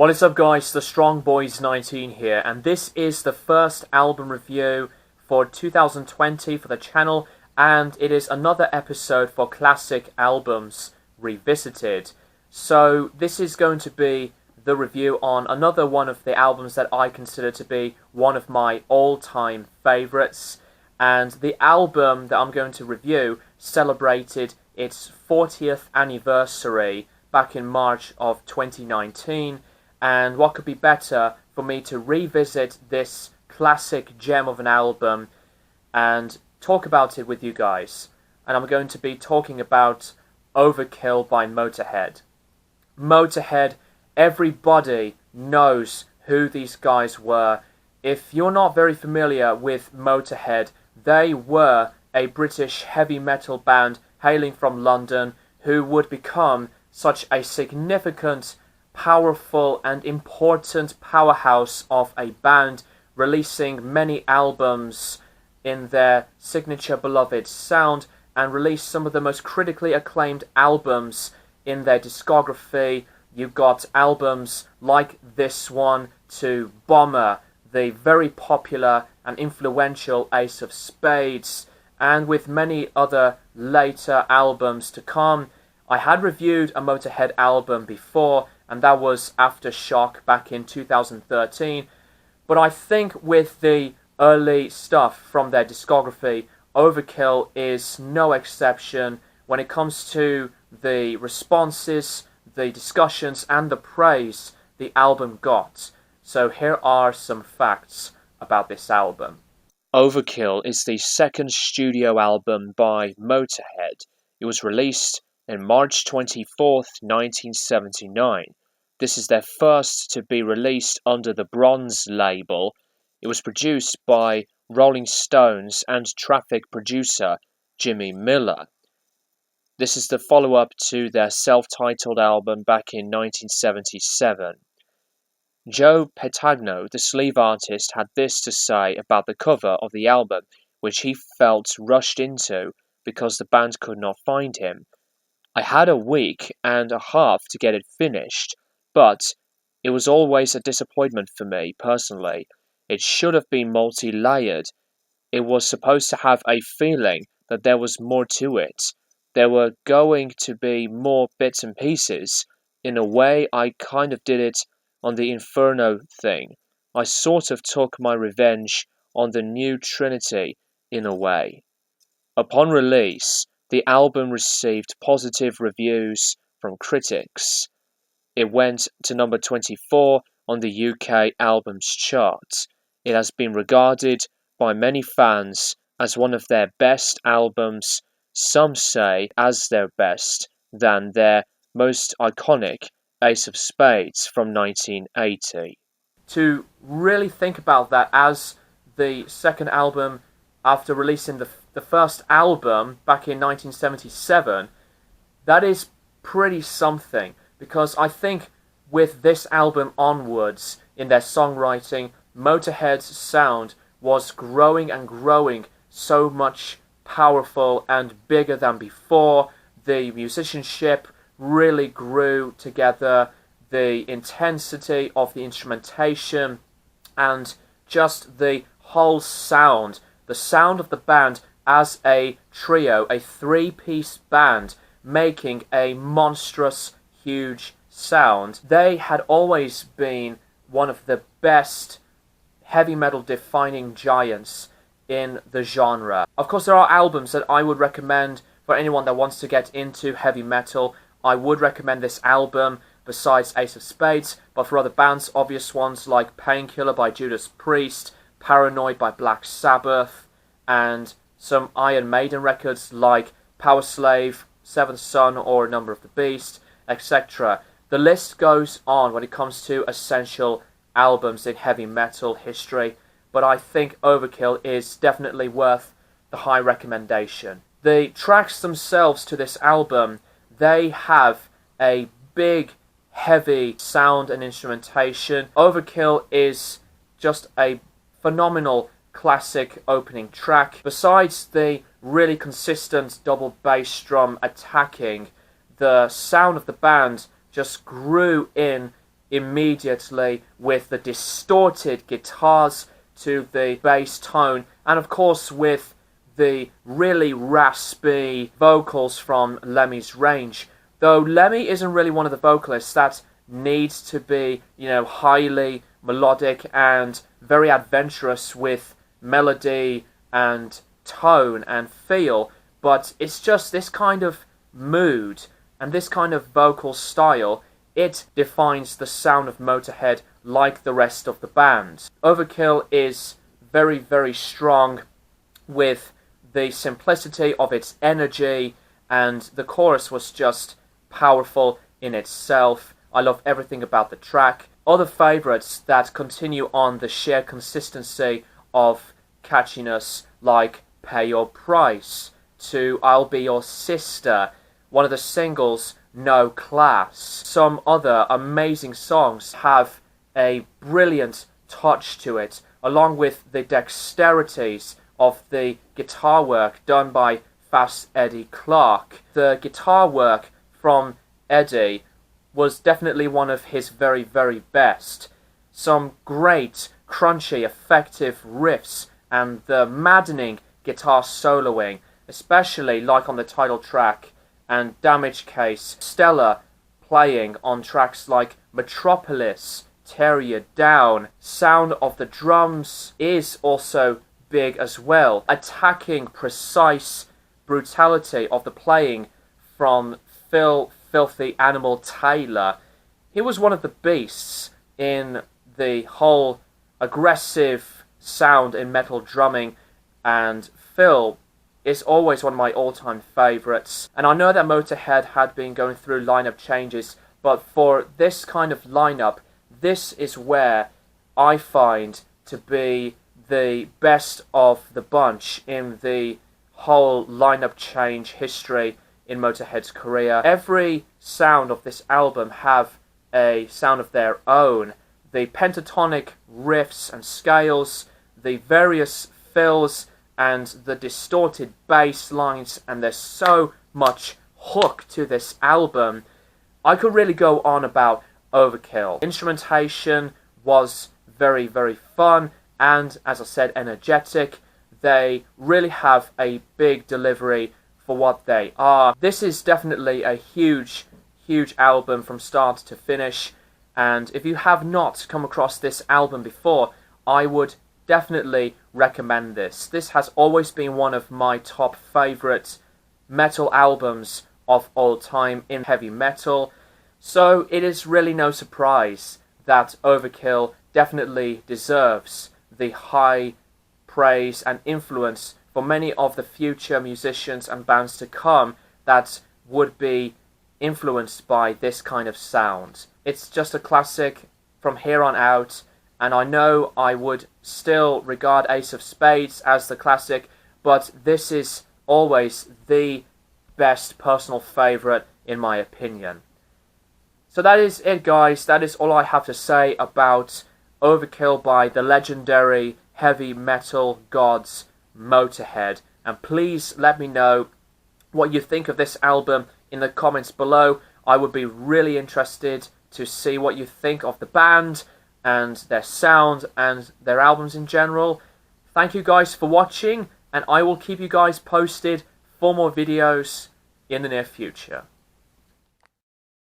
What is up, guys? The Strong Boys 19 here, and this is the first album review for 2020 for the channel, and it is another episode for Classic Albums Revisited. So this is going to be the review on another one of the albums that I consider to be one of my all-time favourites, and the album that I'm going to review celebrated its 40th anniversary back in March of 2019. And what could be better for me to revisit this classic gem of an album and talk about it with you guys. And I'm going to be talking about Overkill by Motorhead. Motorhead, everybody knows who these guys were. If you're not very familiar with Motorhead, they were a British heavy metal band hailing from London who would become such a significant, powerful and important powerhouse of a band, releasing many albums in their signature beloved sound, and released some of the most critically acclaimed albums in their discography. You got albums like this one to Bomber, the very popular and influential Ace of Spades, and with many other later albums to come. I had reviewed a Motorhead album before, and that was Aftershock back in 2013. But I think with the early stuff from their discography, Overkill is no exception when it comes to the responses, the discussions, and the praise the album got. So here are some facts about this album. Overkill is the second studio album by Motorhead. It was released on March 24th, 1979. This is their first to be released under the Bronze label. It was produced by Rolling Stones and Traffic producer Jimmy Miller. This is the follow-up to their self-titled album back in 1977. Joe Petagno, the sleeve artist, had this to say about the cover of the album, which he felt rushed into because the band could not find him. I had a week and a half to get it finished, but it was always a disappointment for me, personally. It should have been multi-layered. It was supposed to have a feeling that there was more to it. There were going to be more bits and pieces. In a way, I kind of did it on the Inferno thing. I sort of took my revenge on the New Trinity, in a way. Upon release, the album received positive reviews from critics. It went to number 24 on the UK Albums Chart. It has been regarded by many fans as one of their best albums, some say as their best than their most iconic Ace of Spades from 1980. To really think about that as the second album after releasing the first album back in 1977, that is pretty something. Because I think with this album onwards, in their songwriting, Motorhead's sound was growing and growing so much powerful and bigger than before. The musicianship really grew together, the intensity of the instrumentation, and just the whole sound, the sound of the band as a trio, a three-piece band, making a monstrous huge sound. They had always been one of the best heavy metal defining giants in the genre. Of course, there are albums that I would recommend for anyone that wants to get into heavy metal. I would recommend this album besides Ace of Spades, but for other bands, obvious ones like Painkiller by Judas Priest, Paranoid by Black Sabbath, and some Iron Maiden records like Power Slave, Seventh Son, or Number of the Beast, etc. The list goes on when it comes to essential albums in heavy metal history, but I think Overkill is definitely worth the high recommendation. The tracks themselves to this album, they have a big, heavy sound and instrumentation. Overkill is just a phenomenal classic opening track. Besides the really consistent double bass drum attacking, the sound of the band just grew in immediately with the distorted guitars to the bass tone, and of course with the really raspy vocals from Lemmy's range. Though Lemmy isn't really one of the vocalists that needs to be, highly melodic and very adventurous with melody and tone and feel, but it's just this kind of mood and this kind of vocal style. It defines the sound of Motorhead like the rest of the band. Overkill is very, very strong with the simplicity of its energy, and the chorus was just powerful in itself. I love everything about the track. Other favourites that continue on the sheer consistency of catchiness, like Pay Your Price, to I'll Be Your Sister, one of the singles, No Class. Some other amazing songs have a brilliant touch to it, along with the dexterities of the guitar work done by Fast Eddie Clarke. The guitar work from Eddie was definitely one of his very, very best. Some great, crunchy, effective riffs and the maddening guitar soloing, especially like on the title track and Damage Case. Stellar playing on tracks like Metropolis, Tear You Down. Sound of the drums is also big as well. Attacking, precise brutality of the playing from Phil Filthy Animal Taylor. He was one of the beasts in the whole aggressive sound in metal drumming, and Phil is always one of my all-time favourites. And I know that Motorhead had been going through lineup changes, but for this kind of lineup, this is where I find to be the best of the bunch in the whole lineup change history in Motorhead's career. Every sound of this album have a sound of their own. The pentatonic riffs and scales, the various fills, and the distorted bass lines, and there's so much hook to this album. I could really go on about Overkill. Instrumentation was very, very fun, and as I said, energetic. They really have a big delivery for what they are. This is definitely a huge, huge album from start to finish, and if you have not come across this album before, I would definitely recommend this. This has always been one of my top favourite metal albums of all time in heavy metal, so it is really no surprise that Overkill definitely deserves the high praise and influence for many of the future musicians and bands to come that would be influenced by this kind of sound. It's just a classic from here on out, and I know I would still regard Ace of Spades as the classic, but this is always the best personal favourite in my opinion. So that is it, guys. That is all I have to say about Overkill by the legendary heavy metal gods Motorhead. And please let me know what you think of this album in the comments below. I would be really interested to see what you think of the band and their sound and their albums in general. Thank you guys for watching, and I will keep you guys posted for more videos in the near future.